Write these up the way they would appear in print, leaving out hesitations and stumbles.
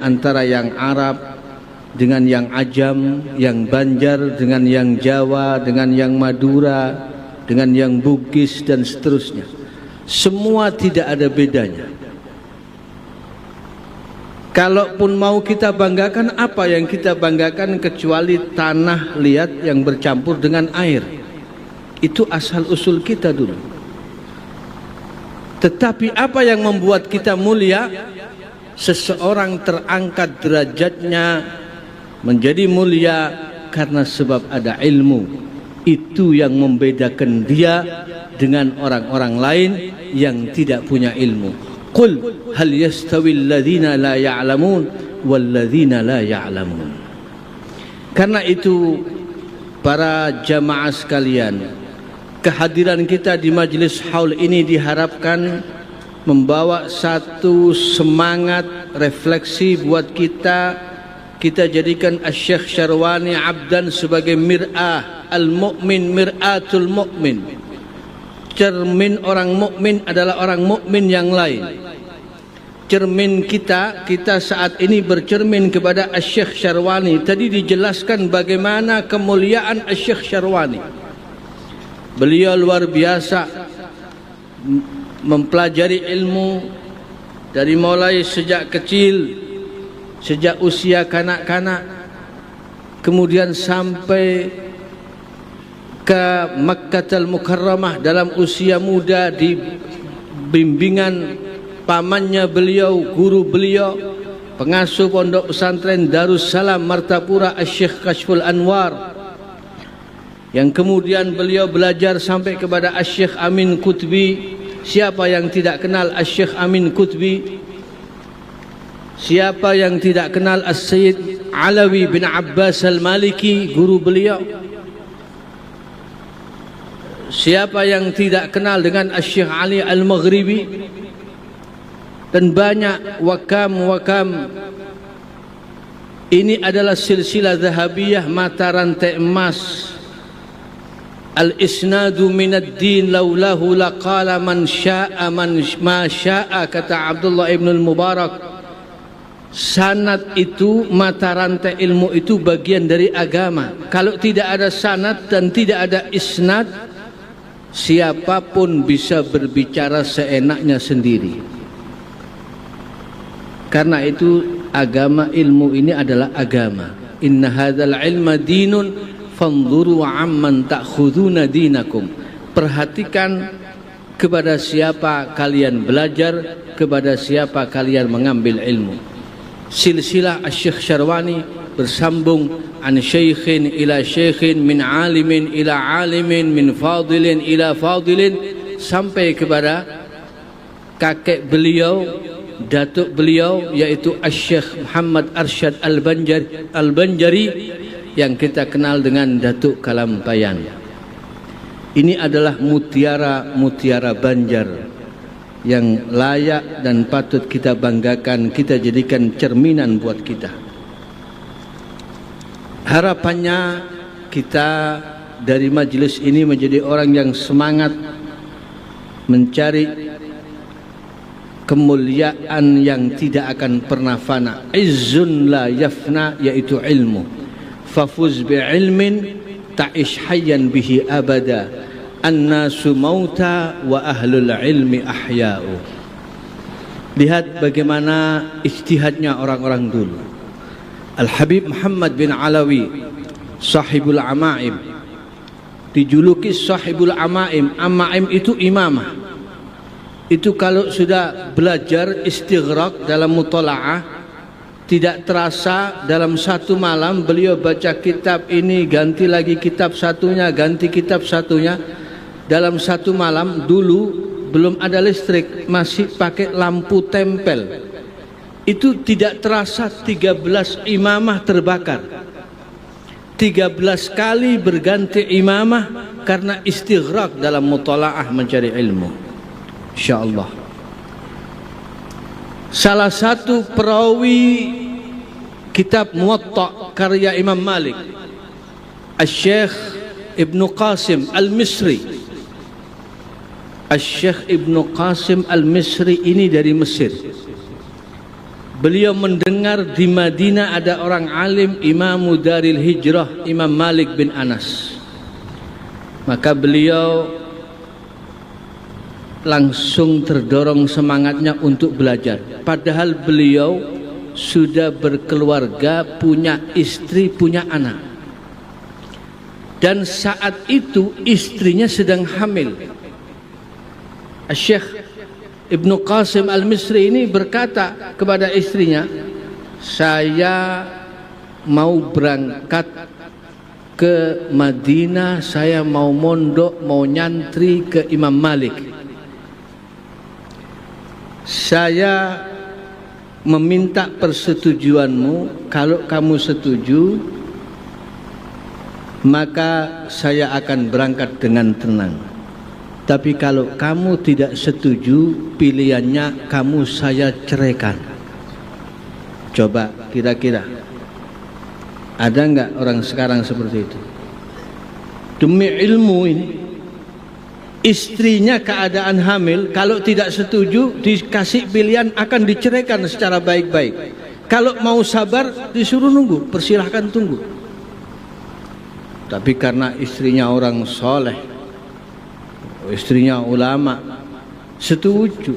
antara yang Arab dengan yang Ajam, yang Banjar dengan yang Jawa, dengan yang Madura, dengan yang Bugis dan seterusnya. Semua tidak ada bedanya. Kalaupun mau kita banggakan, apa yang kita banggakan kecuali tanah liat yang bercampur dengan air. Itu asal usul kita dulu. Tetapi apa yang membuat kita mulia? Seseorang terangkat derajatnya menjadi mulia karena sebab ada ilmu. Itu yang membedakan dia dengan orang-orang lain yang tidak punya ilmu. Qul hal yastawi alladhina la ya'lamun wal ladzina la ya'lamun. Karena itu para jamaah sekalian, kehadiran kita di majlis haul ini diharapkan membawa satu semangat refleksi buat kita. Kita jadikan Asy-Syaikh Syarwani Abdan sebagai mir'ah al-mu'min, mir'atul mu'min. Cermin orang mukmin adalah orang mukmin yang lain. Cermin kita saat ini bercermin kepada Asy-Syaikh Syarwani. Tadi dijelaskan bagaimana kemuliaan Asy-Syaikh Syarwani. Beliau luar biasa mempelajari ilmu dari mulai sejak kecil, sejak usia kanak-kanak, kemudian sampai ke Makkahul Mukarramah dalam usia muda di bimbingan pamannya beliau, guru beliau, pengasuh pondok pesantren Darussalam Martapura Asy-Syaikh Kashful Anwar, yang kemudian beliau belajar sampai kepada Asy-Syaikh Amin Qutbi. Siapa yang tidak kenal Asy-Syaikh Amin Qutbi? Siapa yang tidak kenal As-Sayyid Alawi bin Abbas Al-Maliki, guru beliau? Siapa yang tidak kenal dengan Asy-Syaikh Ali Al-Maghribi? Dan banyak wakam-wakam. Ini adalah silsilah zahabiyah, mata rantai emas. Al-isnadu minad din laulahu laqala man sya'a ma sya'a, kata Abdullah ibn al-Mubarak. Sanad itu, mata rantai ilmu itu bagian dari agama. Kalau tidak ada sanad dan tidak ada isnad, siapapun bisa berbicara seenaknya sendiri. Karena itu agama, ilmu ini adalah agama. Inna hadzal ilma dinun fanzuru amman ta'khuduna dinakum. Perhatikan kepada siapa kalian belajar, kepada siapa kalian mengambil ilmu. Silsilah Asy-Syaikh Syarwani bersambung an syaikhin ila syaikhin, min alimin ila alimin, min fadilin ila fadilin, sampai kepada kakek beliau, datuk beliau, yaitu Asy-Syaikh Muhammad Arsyad Al-Banjari yang kita kenal dengan Datuk Kalampayan. Ini adalah mutiara-mutiara Banjar yang layak dan patut kita banggakan, kita jadikan cerminan buat kita. Harapannya kita dari majelis ini menjadi orang yang semangat mencari kemuliaan yang tidak akan pernah fana. Izzun la yafna, yaitu ilmu. Fafuz bi'ilmin ta'ish hayyan bihi abada. An-nasu mauta wa ahlul ilmi ahya'u. Lihat bagaimana ijtihadnya orang-orang dulu. Al-Habib Muhammad bin Alawi, sahibul amaim, dijuluki sahibul amaim. Amaim itu imamah. Itu kalau sudah belajar istighraq dalam mutala'ah, tidak terasa dalam satu malam beliau baca kitab ini, ganti lagi kitab satunya, ganti kitab satunya. Dalam satu malam, dulu belum ada listrik, masih pakai lampu tempel. Itu tidak terasa 13 imamah terbakar. 13 kali berganti imamah karena istighraq dalam mutala'ah mencari ilmu. InsyaAllah. Salah satu perawi kitab Muwatta karya Imam Malik, Asy-Syaikh Ibnu Qasim Al-Misri. Asy-Syaikh Ibnu Qasim Al-Misri ini dari Mesir. beliau mendengar di Madinah ada orang alim, Imamu Daril Hijrah, Imam Malik bin Anas. Maka beliau langsung terdorong semangatnya untuk belajar. Padahal beliau sudah berkeluarga, punya istri, punya anak. Dan saat itu istrinya sedang hamil. Syekh Ibnu Qasim Al-Misri ini berkata kepada istrinya, saya mau berangkat ke Madinah, saya mau mondok, mau nyantri ke Imam Malik. Saya meminta persetujuanmu. Kalau kamu setuju, maka saya akan berangkat dengan tenang. Tapi kalau kamu tidak setuju, pilihannya kamu saya ceraikan. Coba kira-kira ada enggak orang sekarang seperti itu? Demi ilmu ini, istrinya keadaan hamil, kalau tidak setuju dikasih pilihan akan diceraikan secara baik-baik. Kalau mau sabar disuruh nunggu, persilahkan tunggu. Tapi karena istrinya orang soleh, istrinya ulama, setuju.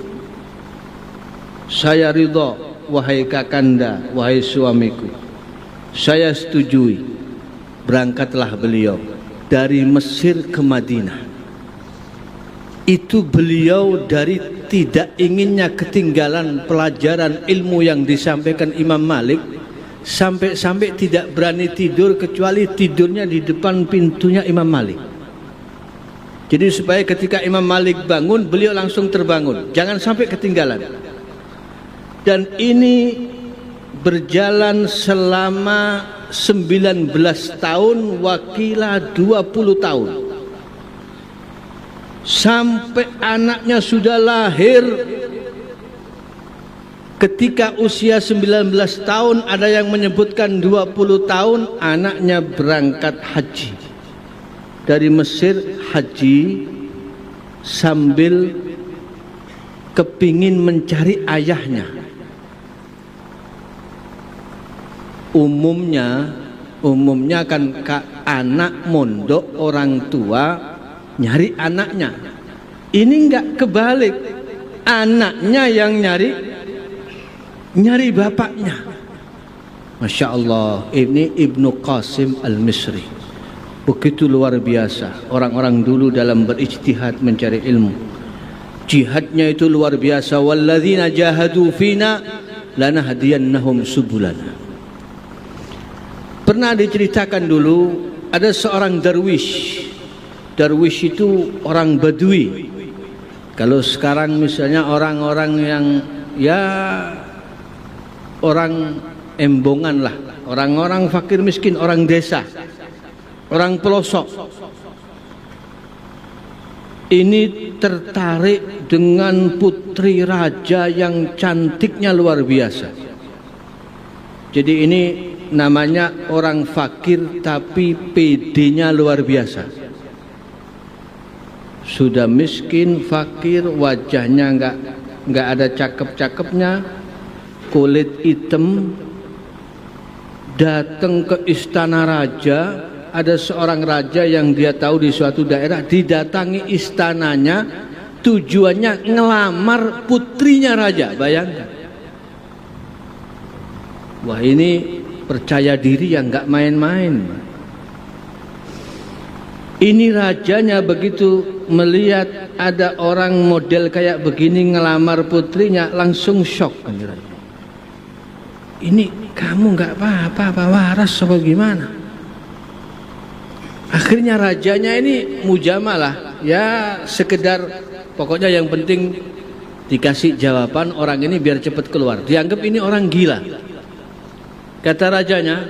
Saya ridha wahai kakanda, wahai suamiku, saya setujui. Berangkatlah beliau dari Mesir ke Madinah. Itu beliau dari tidak inginnya ketinggalan pelajaran ilmu yang disampaikan Imam Malik, sampai-sampai tidak berani tidur kecuali tidurnya di depan pintunya Imam Malik. Jadi supaya ketika Imam Malik bangun, beliau langsung terbangun, jangan sampai ketinggalan. Dan ini berjalan selama 19 tahun, wakilah 20 tahun. Sampai anaknya sudah lahir. Ketika usia 19 tahun, ada yang menyebutkan 20 tahun, anaknya berangkat haji. Dari Mesir haji sambil kepingin mencari ayahnya. Umumnya kan anak mondok, orang tua nyari anaknya. Ini enggak, kebalik, anaknya yang nyari bapaknya. Masya Allah, ini Ibnu Qasim Al-Misri. Begitu luar biasa orang-orang dulu dalam berijtihad mencari ilmu. Jihadnya itu luar biasa. Walladzina jahadu fina lanahdiyannahum subulana. Pernah diceritakan dulu ada seorang darwish. Darwish itu orang Badui. Kalau sekarang misalnya orang-orang yang ya orang embongan lah, orang-orang fakir miskin, orang desa, orang pelosok. Ini tertarik dengan putri raja yang cantiknya luar biasa. Jadi ini namanya orang fakir tapi PD-nya luar biasa. Sudah miskin, fakir, wajahnya enggak ada cakep-cakepnya, kulit hitam. Datang ke istana raja. Ada seorang raja yang dia tahu di suatu daerah, didatangi istananya, tujuannya ngelamar putrinya raja. Bayangkan. Wah, ini percaya diri yang nggak main-main. Ini rajanya begitu melihat ada orang model kayak begini ngelamar putrinya, langsung shock. Ini kamu nggak apa-apa, waras apa gimana? Akhirnya rajanya ini mujamalah, ya sekedar pokoknya yang penting dikasih jawaban orang ini biar cepat keluar. Dianggap ini orang gila. Kata rajanya,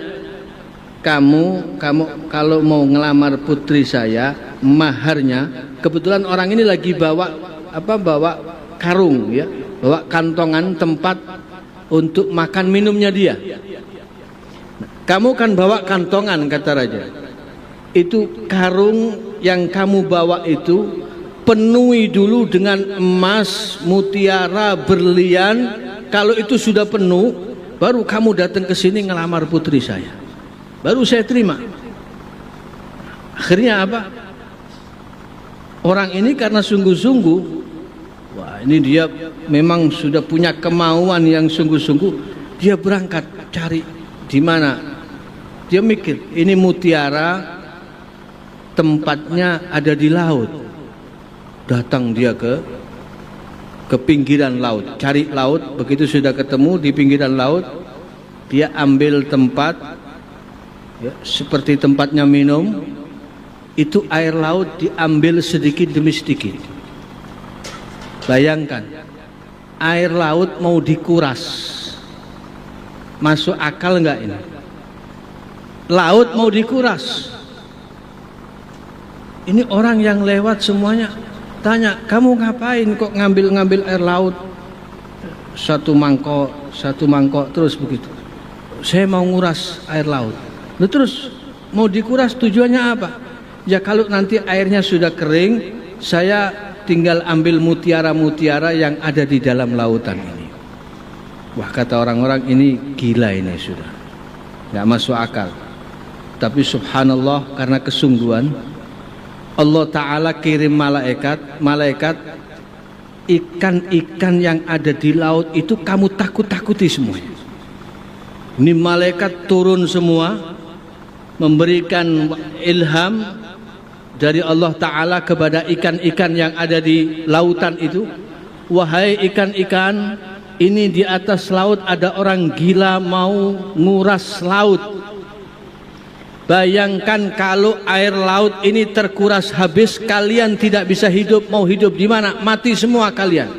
kamu kalau mau ngelamar putri saya, maharnya, kebetulan orang ini lagi bawa karung ya, bawa kantongan tempat untuk makan minumnya dia. Kamu kan bawa kantongan, kata raja. Itu karung yang kamu bawa itu penuhi dulu dengan emas, mutiara, berlian. Kalau itu sudah penuh, baru kamu datang ke sini ngelamar putri saya, baru saya terima. Akhirnya apa? Orang ini karena sungguh-sungguh, wah ini dia memang sudah punya kemauan yang sungguh-sungguh, dia berangkat cari di mana. Dia mikir, ini mutiara tempatnya ada di laut. Datang dia ke pinggiran laut, cari laut. Begitu sudah ketemu di pinggiran laut, dia ambil tempat ya, seperti tempatnya minum. Itu air laut diambil sedikit demi sedikit. Bayangkan, air laut mau dikuras, masuk akal enggak ini? Laut mau dikuras. Ini orang yang lewat semuanya tanya, kamu ngapain kok ngambil air laut? Satu mangkok terus begitu. Saya mau nguras air laut. Lalu terus mau dikuras tujuannya apa? Ya kalau nanti airnya sudah kering, saya tinggal ambil mutiara-mutiara yang ada di dalam lautan ini. Wah, kata orang-orang, ini gila ini sudah, nggak masuk akal. Tapi subhanallah, karena kesungguhan Allah Ta'ala kirim malaikat ikan-ikan yang ada di laut itu kamu takut-takuti semuanya. Ini malaikat turun semua memberikan ilham dari Allah Ta'ala kepada ikan-ikan yang ada di lautan itu. Wahai ikan-ikan, ini di atas laut ada orang gila mau nguras laut. Bayangkan kalau air laut ini terkuras habis, kalian tidak bisa hidup. Mau hidup di mana? Mati semua kalian.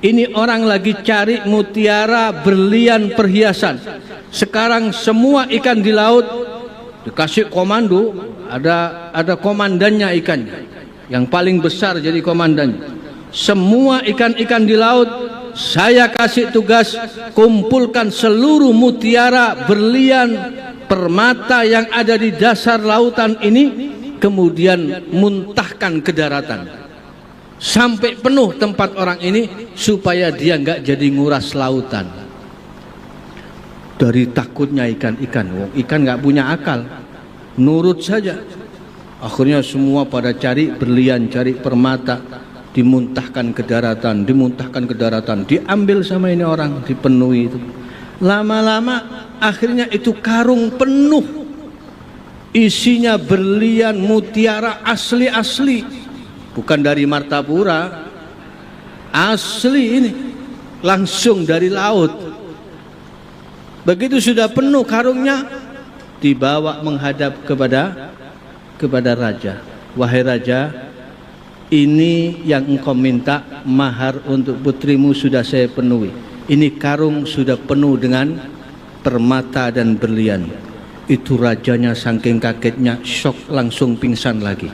Ini orang lagi cari mutiara, berlian, perhiasan. Sekarang semua ikan di laut dikasih komando, ada komandannya ikannya, yang paling besar jadi komandannya. Semua ikan-ikan di laut saya kasih tugas, kumpulkan seluruh mutiara, berlian, permata yang ada di dasar lautan ini, kemudian muntahkan ke daratan sampai penuh tempat orang ini, supaya dia nggak jadi nguras lautan. Dari takutnya ikan-ikan, ikan nggak punya akal, nurut saja. Akhirnya semua pada cari berlian, cari permata, dimuntahkan ke daratan, diambil sama ini orang, dipenuhi itu. Lama-lama akhirnya itu karung penuh, isinya berlian, mutiara asli-asli, bukan dari Martapura, asli ini, langsung dari laut. Begitu sudah penuh karungnya, dibawa menghadap kepada raja. Wahai raja, ini yang engkau minta mahar untuk putrimu sudah saya penuhi. Ini karung sudah penuh dengan permata dan berlian. Itu rajanya saking kagetnya, syok, langsung pingsan lagi.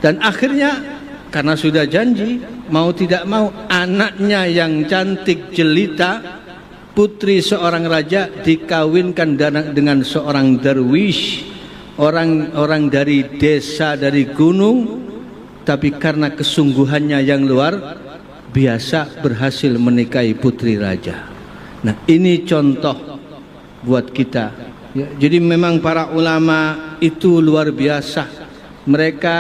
Dan akhirnya karena sudah janji, mau tidak mau anaknya yang cantik jelita, putri seorang raja, dikawinkan dengan seorang derwish, orang dari desa, dari gunung, tapi karena kesungguhannya yang luar biasa berhasil menikahi putri raja. Nah, ini contoh buat kita ya. Jadi memang para ulama itu luar biasa. Mereka,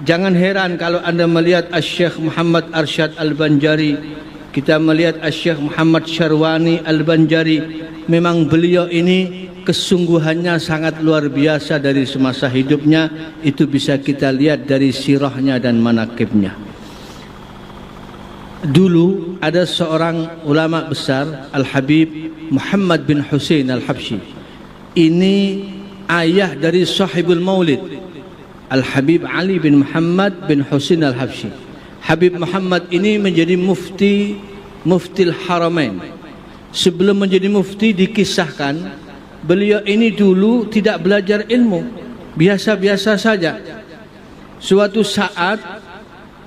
jangan heran kalau Anda melihat Asy-Syaikh Muhammad Arsyad Al-Banjari, kita melihat Asy-Syaikh Muhammad Syarwani Al-Banjari, memang beliau ini kesungguhannya sangat luar biasa dari semasa hidupnya. Itu bisa kita lihat dari sirahnya dan manaqibnya. Dulu ada seorang ulama besar, Al-Habib Muhammad bin Husain Al-Habsyi. Ini ayah dari sahibul maulid, Al-Habib Ali bin Muhammad bin Husain Al-Habsyi. Habib Muhammad ini menjadi muftil Haramain. Sebelum menjadi mufti, dikisahkan beliau ini dulu tidak belajar ilmu, biasa-biasa saja. Suatu saat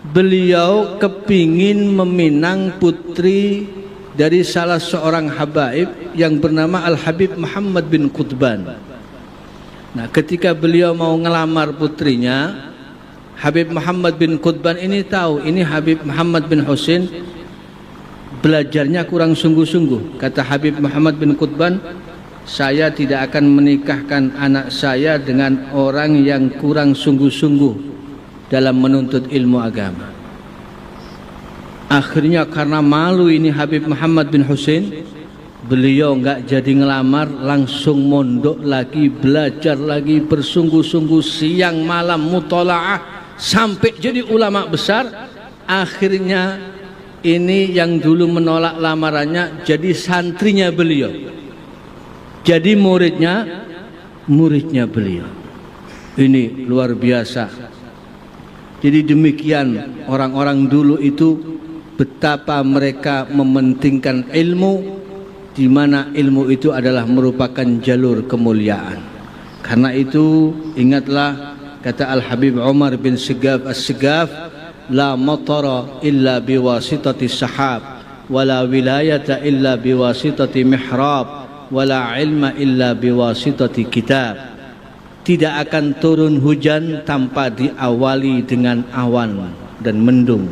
beliau kepingin meminang putri dari salah seorang habaib yang bernama Al-Habib Muhammad bin Qutban. Nah, ketika beliau mau ngelamar putrinya, Habib Muhammad bin Qutban ini tahu ini Habib Muhammad bin Husain belajarnya kurang sungguh-sungguh. Kata Habib Muhammad bin Qutban, saya tidak akan menikahkan anak saya dengan orang yang kurang sungguh-sungguh dalam menuntut ilmu agama. Akhirnya karena malu ini Habib Muhammad bin Husain, beliau enggak jadi ngelamar, langsung mondok lagi, belajar lagi bersungguh-sungguh siang malam mutolaah sampai jadi ulama besar. Akhirnya ini yang dulu menolak lamarannya jadi santrinya beliau, jadi muridnya beliau. Ini luar biasa. Jadi demikian orang-orang dulu itu, betapa mereka mementingkan ilmu, di mana ilmu itu adalah merupakan jalur kemuliaan. Karena itu ingatlah kata Al-Habib Umar bin Sigaf As-Sigaf, la matara illa biwasitati sahab, wala wilayata illa biwasitati mihrab, wala ilma illa biwasitati kitab. Tidak akan turun hujan tanpa diawali dengan awan dan mendung.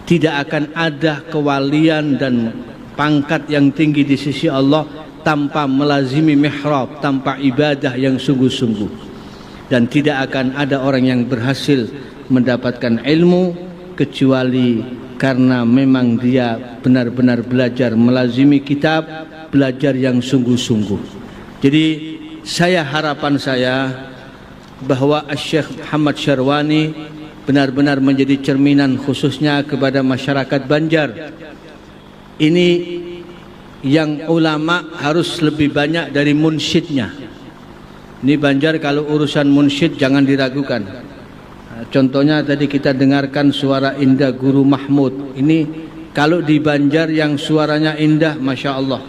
Tidak akan ada kewalian dan pangkat yang tinggi di sisi Allah tanpa melazimi mihrab, tanpa ibadah yang sungguh-sungguh. Dan tidak akan ada orang yang berhasil mendapatkan ilmu kecuali karena memang dia benar-benar belajar melazimi kitab, belajar yang sungguh-sungguh. Jadi harapan saya bahwa Syekh Muhammad Syarwani benar-benar menjadi cerminan khususnya kepada masyarakat Banjar. Ini yang ulama harus lebih banyak dari munsyidnya. Ini Banjar kalau urusan munsyid jangan diragukan. Contohnya tadi kita dengarkan suara indah Guru Mahmud. Ini kalau di Banjar yang suaranya indah, Masya Allah,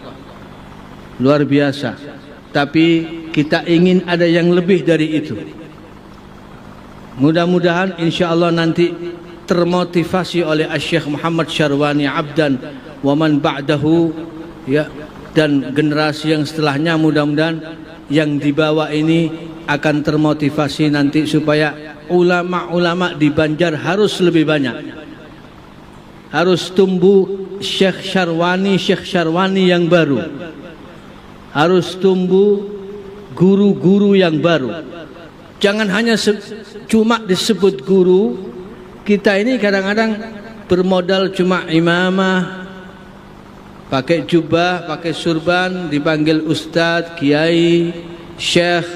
luar biasa. Tapi kita ingin ada yang lebih dari itu. Mudah-mudahan insya Allah nanti termotivasi oleh Syekh Muhammad Syarwani abdan wa man ba'dahu, ya, dan generasi yang setelahnya, mudah-mudahan yang dibawa ini akan termotivasi nanti supaya ulama-ulama di Banjar harus lebih banyak. Harus tumbuh Syekh Syarwani yang baru. Harus tumbuh guru-guru yang baru. Jangan hanya cuma disebut guru. Kita ini kadang-kadang bermodal cuma imamah, pakai jubah, pakai surban, dipanggil ustadz, kiai, syekh.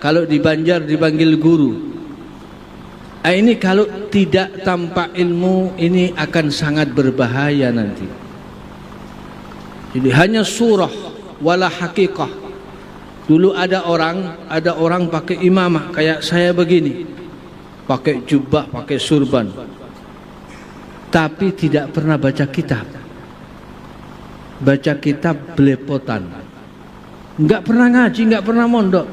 Kalau di Banjar dipanggil guru. Ini kalau tidak tanpa ilmu, ini akan sangat berbahaya nanti. Jadi hanya surah wala hakikah. Dulu ada orang pakai imamah kayak saya begini, pakai jubah, pakai surban, tapi tidak pernah baca kitab. Baca kitab belepotan, enggak pernah ngaji, enggak pernah mondok,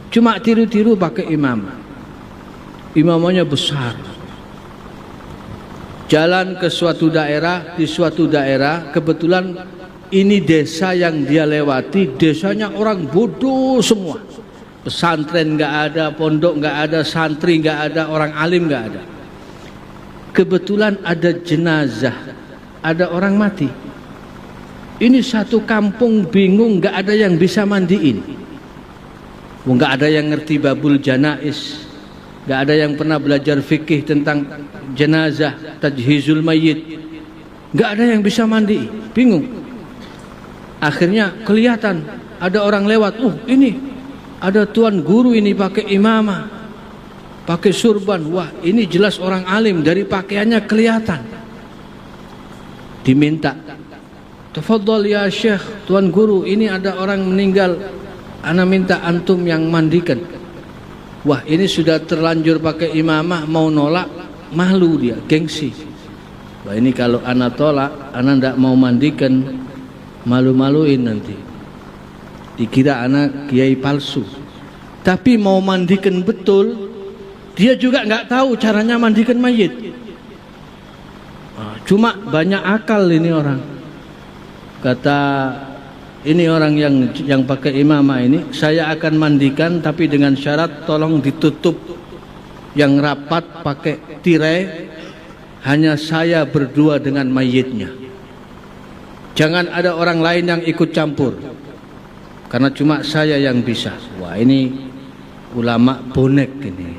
cuma tiru-tiru pakai imamah. Imamahnya besar. Jalan ke suatu daerah, di suatu daerah kebetulan ini desa yang dia lewati, desanya orang bodoh semua. Pesantren enggak ada, pondok enggak ada, santri enggak ada, orang alim enggak ada. Kebetulan ada jenazah, ada orang mati. Ini satu kampung bingung, enggak ada yang bisa mandiin. Enggak ada yang ngerti babul janais, enggak ada yang pernah belajar fikih tentang jenazah, tajhizul mayyit. Enggak ada yang bisa mandi, bingung. Akhirnya kelihatan ada orang lewat, ini ada tuan guru ini pakai imamah, pakai surban. Wah, ini jelas orang alim, dari pakaiannya kelihatan. Diminta, tafadhol ya syekh, tuan guru, ini ada orang meninggal, ana minta antum yang mandikan. Wah, ini sudah terlanjur pakai imamah, mau nolak malu dia, gengsi. Wah, ini kalau ana tolak, ana ndak mau mandikan, malu-maluin nanti, dikira anak kiai palsu. Tapi mau mandikan betul, dia juga nggak tahu caranya mandikan mayit. Cuma banyak akal ini orang. Kata ini orang yang pakai imamah ini, saya akan mandikan tapi dengan syarat tolong ditutup yang rapat pakai tirai, hanya saya berdua dengan mayitnya. Jangan ada orang lain yang ikut campur, karena cuma saya yang bisa. Wah, ini ulama bonek ini.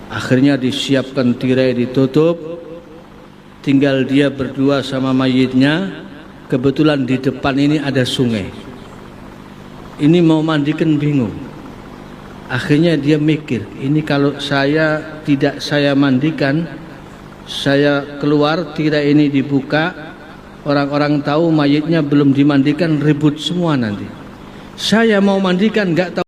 Akhirnya disiapkan tirai, ditutup, tinggal dia berdua sama mayitnya. Kebetulan di depan ini ada sungai. Ini mau mandikan bingung. Akhirnya dia mikir, ini kalau tidak saya mandikan, saya keluar, tirai ini dibuka, orang-orang tahu mayitnya belum dimandikan, ribut semua nanti. Saya mau mandikan, nggak tahu